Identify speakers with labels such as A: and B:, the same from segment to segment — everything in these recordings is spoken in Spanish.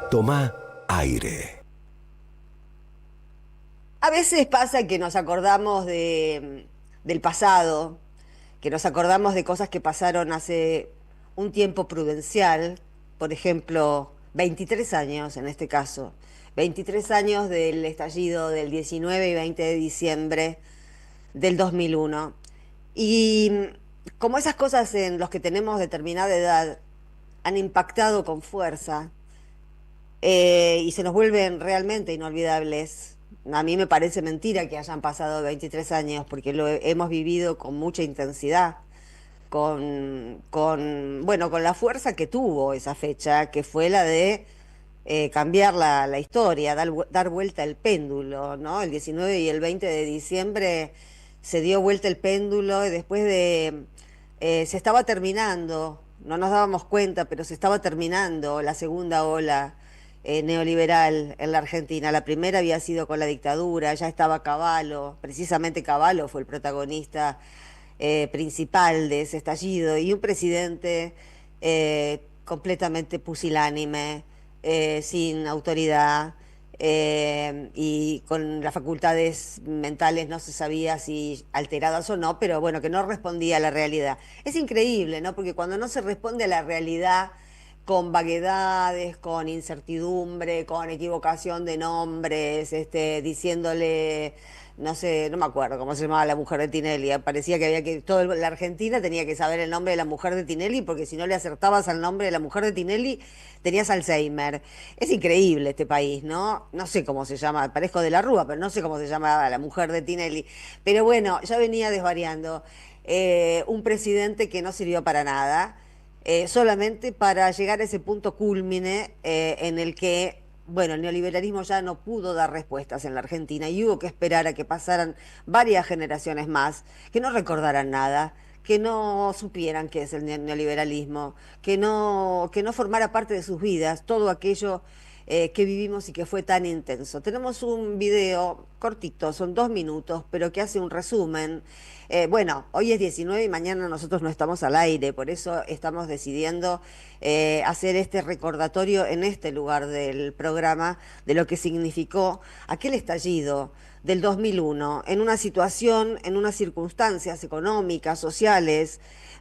A: Toma aire.
B: A veces pasa que nos acordamos del pasado, que nos acordamos de cosas que pasaron hace un tiempo prudencial, por ejemplo, 23 años en este caso, 23 años del estallido del 19 y 20 de diciembre del 2001. Y como esas cosas en los que tenemos determinada edad han impactado con fuerza, y se nos vuelven realmente inolvidables. A mí me parece mentira que hayan pasado 23 años, porque lo hemos vivido con mucha intensidad, bueno, con la fuerza que tuvo esa fecha, que fue la de cambiar la historia, dar vuelta el péndulo, ¿no? El 19 y el 20 de diciembre se dio vuelta el péndulo y después se estaba terminando, no nos dábamos cuenta, pero se estaba terminando la segunda ola neoliberal en la Argentina. La primera había sido con la dictadura, ya estaba Cavallo, precisamente Cavallo fue el protagonista principal de ese estallido, y un presidente completamente pusilánime, sin autoridad, y con las facultades mentales no se sabía si alteradas o no, pero bueno, que no respondía a la realidad. Es increíble, ¿no? Porque cuando no se responde a la realidad con vaguedades, con incertidumbre, con equivocación de nombres, diciéndole, no sé, no me acuerdo cómo se llamaba la mujer de Tinelli. Parecía que la Argentina tenía que saber el nombre de la mujer de Tinelli, porque si no le acertabas al nombre de la mujer de Tinelli, tenías Alzheimer. Es increíble este país, ¿no? No sé cómo se llama, parezco de la Rúa, pero no sé cómo se llamaba la mujer de Tinelli. Pero bueno, ya venía desvariando. Un presidente que no sirvió para nada, solamente para llegar a ese punto cúlmine en el que, bueno, el neoliberalismo ya no pudo dar respuestas en la Argentina y hubo que esperar a que pasaran varias generaciones más, que no recordaran nada, que no supieran qué es el neoliberalismo, que no formara parte de sus vidas todo aquello que vivimos y que fue tan intenso. Tenemos un video cortito, son 2 minutos, pero que hace un resumen. Bueno, hoy es 19 y mañana nosotros no estamos al aire, por eso estamos decidiendo hacer este recordatorio en este lugar del programa de lo que significó aquel estallido del 2001, en una situación, en unas circunstancias económicas, sociales,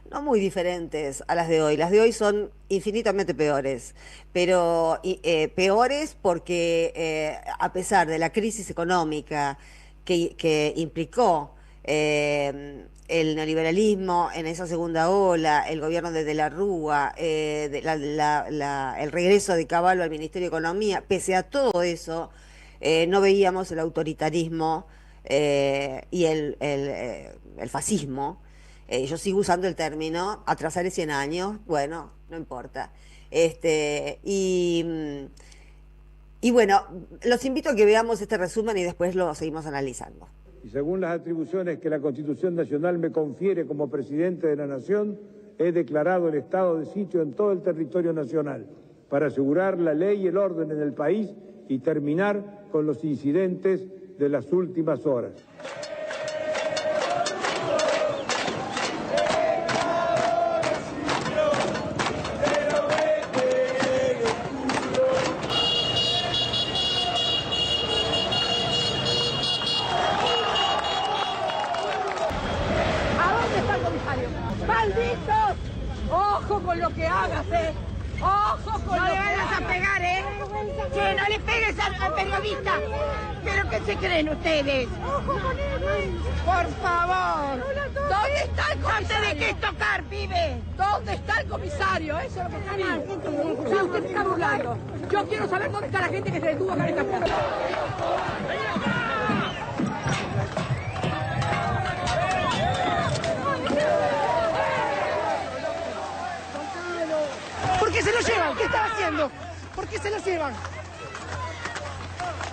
B: no muy diferentes a las de hoy. Las de hoy son infinitamente peores, pero peores porque a pesar de la crisis económica que implicó el neoliberalismo en esa segunda ola, el gobierno de la Rúa, el regreso de Cavallo al Ministerio de Economía, pese a todo eso, no veíamos el autoritarismo y el fascismo. Yo sigo usando el término atrasar 100 años, bueno, no importa. Y bueno, los invito a que veamos este resumen y después lo seguimos analizando.
C: Y según las atribuciones que la Constitución Nacional me confiere como presidente de la Nación, he declarado el estado de sitio en todo el territorio nacional para asegurar la ley y el orden en el país y terminar con los incidentes de las últimas horas.
D: ¡Malditos! ¡Ojo con lo que hagas, ¡Ojo con lo que hagas! No le vayas a pegar, ¡Que no le pegues al periodista! ¿Pero qué se creen ustedes? ¡Ojo con él! ¡Por favor! ¿Dónde está el comisario? ¿No te dejes tocar, pibe? ¿Dónde está el comisario? Eso es lo que está mal. Si usted se está burlando. Yo quiero saber dónde está la gente que se detuvo acá en esta plaza. ¿Por qué se lo llevan? ¿Qué están haciendo? ¿Por qué se lo llevan?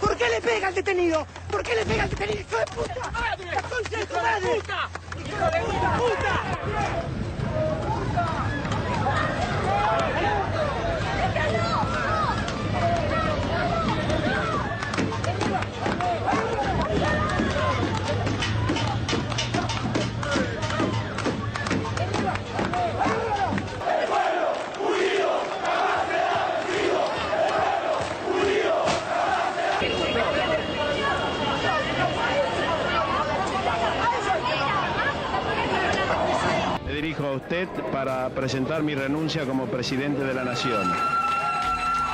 D: ¿Por qué le pega al detenido? ¿Por qué le pega al detenido? ¡Hijo de puta! ¡La concha de tu madre! ¡Hijo de puta!
E: usted para presentar mi renuncia como presidente de la Nación.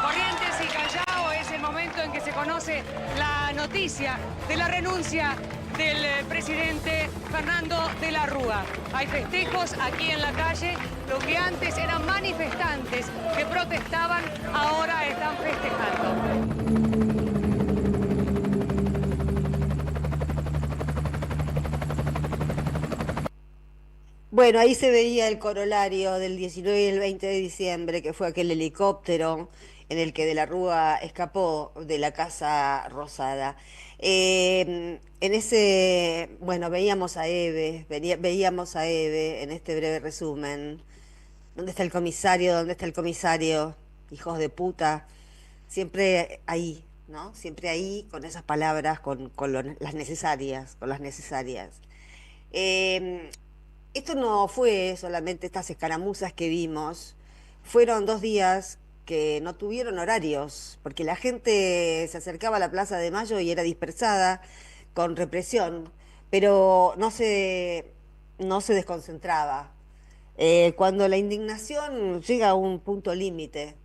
F: Corrientes y Callao es el momento en que se conoce la noticia de la renuncia del presidente Fernando de la Rúa. Hay festejos aquí en la calle, lo que antes eran manifestantes que protestaban, ahora están festejando.
B: Bueno, ahí se veía el corolario del 19 y el 20 de diciembre, que fue aquel helicóptero en el que De la Rúa escapó de la Casa Rosada. En ese, bueno, veíamos a Eve, veíamos a Eve en este breve resumen. ¿Dónde está el comisario? ¿Dónde está el comisario? Hijos de puta. Siempre ahí, ¿no? Siempre ahí con esas palabras, las necesarias, con las necesarias. Eh, Esto no fue solamente estas escaramuzas que vimos, fueron 2 días que no tuvieron horarios, porque la gente se acercaba a la Plaza de Mayo y era dispersada con represión, pero no se desconcentraba. Cuando la indignación llega a un punto límite,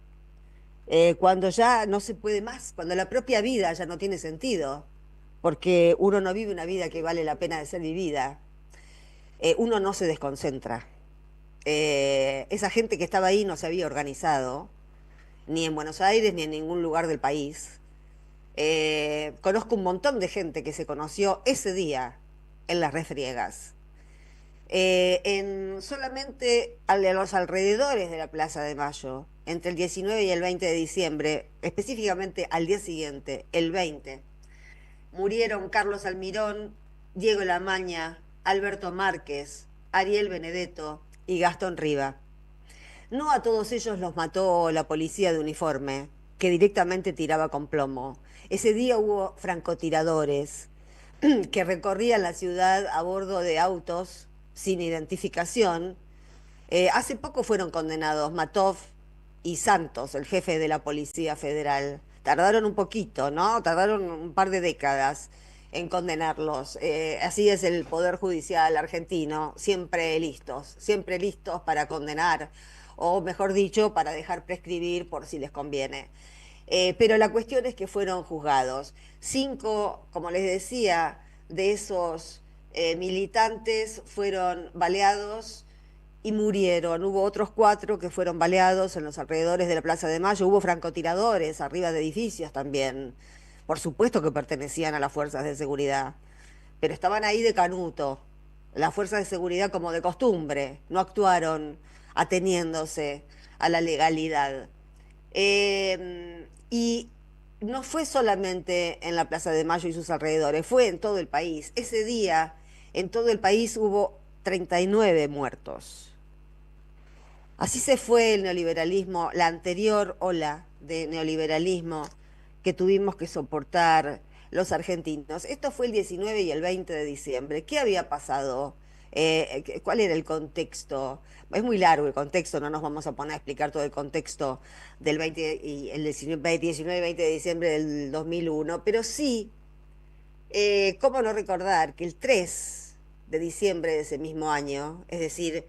B: cuando ya no se puede más, cuando la propia vida ya no tiene sentido, porque uno no vive una vida que vale la pena de ser vivida, uno no se desconcentra. Esa gente que estaba ahí no se había organizado, ni en Buenos Aires ni en ningún lugar del país. Conozco un montón de gente que se conoció ese día en las refriegas. Solamente a los alrededores de la Plaza de Mayo, entre el 19 y el 20 de diciembre, específicamente al día siguiente, el 20, murieron Carlos Almirón, Diego Lamaña, Alberto Márquez, Ariel Benedetto y Gastón Riva. No a todos ellos los mató la policía de uniforme, que directamente tiraba con plomo. Ese día hubo francotiradores que recorrían la ciudad a bordo de autos sin identificación. Hace poco fueron condenados Matov y Santos, el jefe de la Policía Federal. Tardaron un poquito, ¿no? Tardaron un par de décadas en condenarlos. Así es el Poder Judicial argentino, siempre listos para condenar, o mejor dicho, para dejar prescribir por si les conviene. Pero la cuestión es que fueron juzgados. 5, como les decía, de esos militantes fueron baleados y murieron. Hubo otros 4 que fueron baleados en los alrededores de la Plaza de Mayo. Hubo francotiradores arriba de edificios también. Por supuesto que pertenecían a las fuerzas de seguridad, pero estaban ahí de canuto. Las fuerzas de seguridad, como de costumbre, no actuaron ateniéndose a la legalidad. Y no fue solamente en la Plaza de Mayo y sus alrededores, fue en todo el país. Ese día, en todo el país hubo 39 muertos. Así se fue el neoliberalismo, la anterior ola de neoliberalismo que tuvimos que soportar los argentinos. Esto fue el 19 y el 20 de diciembre. ¿Qué había pasado? ¿Cuál era el contexto? Es muy largo el contexto, no nos vamos a poner a explicar todo el contexto del 20 y el 19 y 20 de diciembre del 2001, pero sí, cómo no recordar que el 3 de diciembre de ese mismo año, es decir,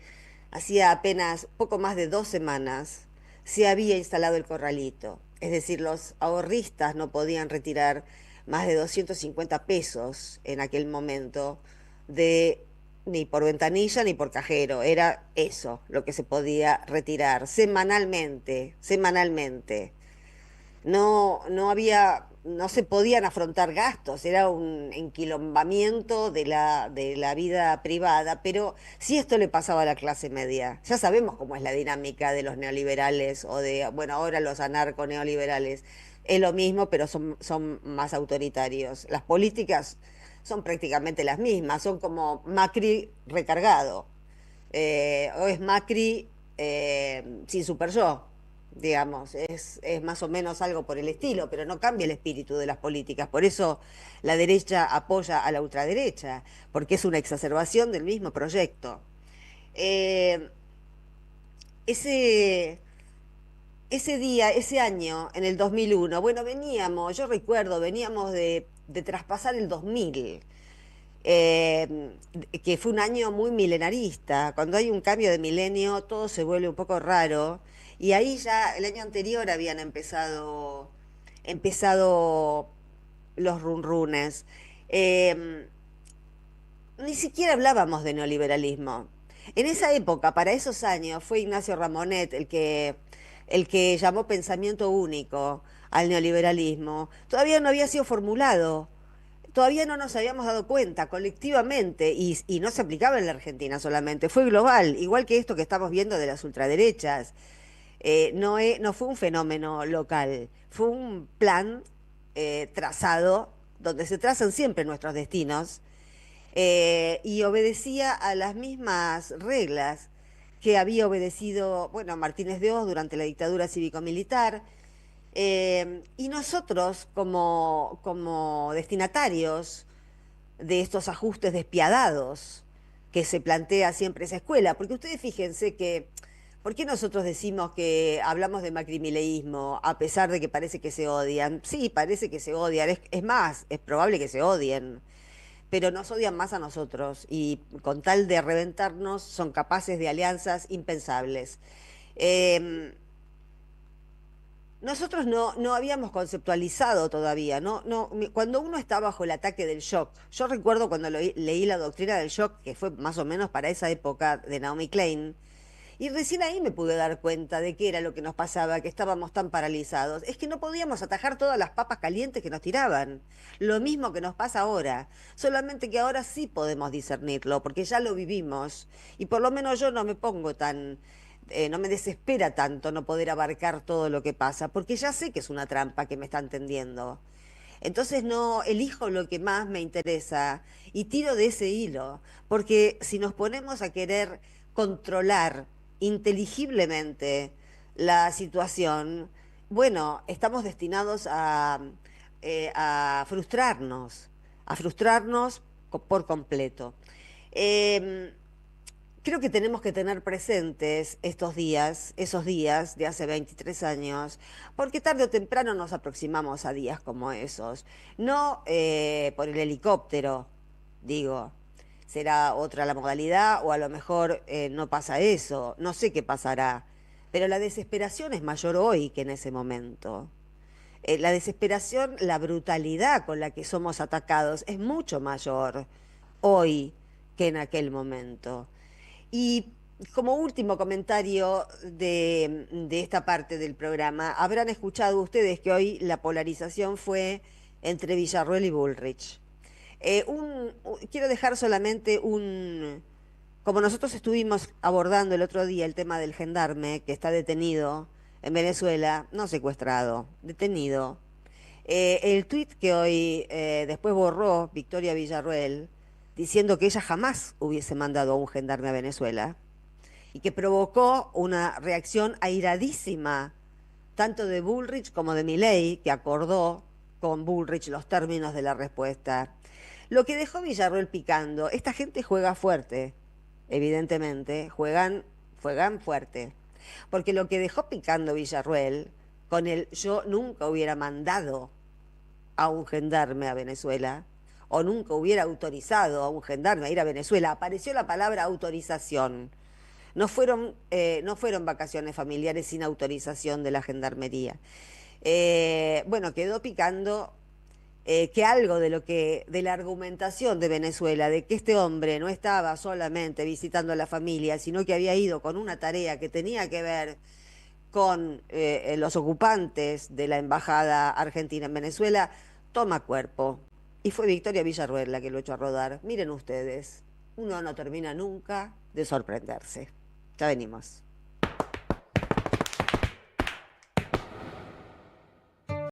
B: hacía apenas poco más de 2 semanas, se había instalado el corralito. Es decir, los ahorristas no podían retirar más de 250 pesos en aquel momento, ni por ventanilla ni por cajero. Era eso lo que se podía retirar semanalmente. No se podían afrontar gastos, era un enquilombamiento de la vida privada, pero si esto le pasaba a la clase media, ya sabemos cómo es la dinámica de los neoliberales bueno, ahora los anarco-neoliberales, es lo mismo, pero son más autoritarios. Las políticas son prácticamente las mismas, son como Macri recargado, o es Macri sin super yo. Digamos, es más o menos algo por el estilo, pero no cambia el espíritu de las políticas. Por eso la derecha apoya a la ultraderecha, porque es una exacerbación del mismo proyecto. Eh, ese, ese día, ese año, en el 2001, bueno, yo recuerdo, veníamos de traspasar el 2000. que fue un año muy milenarista. Cuando hay un cambio de milenio, todo se vuelve un poco raro. Y ahí ya el año anterior habían empezado los runrunes. Eh, Ni siquiera hablábamos de neoliberalismo. En esa época, para esos años, fue Ignacio Ramonet el que llamó pensamiento único al neoliberalismo. Todavía no había sido formulado, todavía no nos habíamos dado cuenta colectivamente, y no se aplicaba en la Argentina solamente, fue global, igual que esto que estamos viendo de las ultraderechas. No fue un fenómeno local, fue un plan trazado, donde se trazan siempre nuestros destinos, y obedecía a las mismas reglas que había obedecido, bueno, Martínez de Oz durante la dictadura cívico-militar, y nosotros como destinatarios de estos ajustes despiadados que se plantea siempre esa escuela, porque ustedes fíjense que, ¿por qué nosotros decimos que hablamos de macrimileísmo a pesar de que parece que se odian? Sí, parece que se odian, es más, es probable que se odien, pero nos odian más a nosotros y con tal de reventarnos son capaces de alianzas impensables. Eh, Nosotros no habíamos conceptualizado todavía, cuando uno está bajo el ataque del shock, yo recuerdo cuando leí la doctrina del shock, que fue más o menos para esa época de Naomi Klein, y recién ahí me pude dar cuenta de qué era lo que nos pasaba, que estábamos tan paralizados. Es que no podíamos atajar todas las papas calientes que nos tiraban. Lo mismo que nos pasa ahora, solamente que ahora sí podemos discernirlo, porque ya lo vivimos, y por lo menos yo no me pongo no me desespera tanto no poder abarcar todo lo que pasa, porque ya sé que es una trampa que me están tendiendo. Entonces no elijo lo que más me interesa y tiro de ese hilo, porque si nos ponemos a querer controlar inteligiblemente la situación, bueno, estamos destinados a frustrarnos por completo. Em, Creo que tenemos que tener presentes estos días, esos días de hace 23 años, porque tarde o temprano nos aproximamos a días como esos. No por el helicóptero, digo, será otra la modalidad o a lo mejor no pasa eso, no sé qué pasará, pero la desesperación es mayor hoy que en ese momento. La desesperación, la brutalidad con la que somos atacados es mucho mayor hoy que en aquel momento. Y como último comentario de esta parte del programa, habrán escuchado ustedes que hoy la polarización fue entre Villarroel y Bullrich. Quiero dejar solamente como nosotros estuvimos abordando el otro día el tema del gendarme que está detenido en Venezuela, no secuestrado, detenido. El tuit que hoy después borró Victoria Villarroel, diciendo que ella jamás hubiese mandado a un gendarme a Venezuela y que provocó una reacción airadísima, tanto de Bullrich como de Milei, que acordó con Bullrich los términos de la respuesta. Lo que dejó Villarroel picando, esta gente juega fuerte, evidentemente, juegan fuerte, porque lo que dejó picando Villarroel, con el yo nunca hubiera mandado a un gendarme a Venezuela, o nunca hubiera autorizado a un gendarme a ir a Venezuela, apareció la palabra autorización. No fueron vacaciones familiares sin autorización de la gendarmería. Bueno, quedó picando que algo de la argumentación de Venezuela, de que este hombre no estaba solamente visitando a la familia, sino que había ido con una tarea que tenía que ver con los ocupantes de la embajada argentina en Venezuela, toma cuerpo. Y fue Victoria Villarruel la que lo echó a rodar. Miren ustedes, uno no termina nunca de sorprenderse. Ya venimos.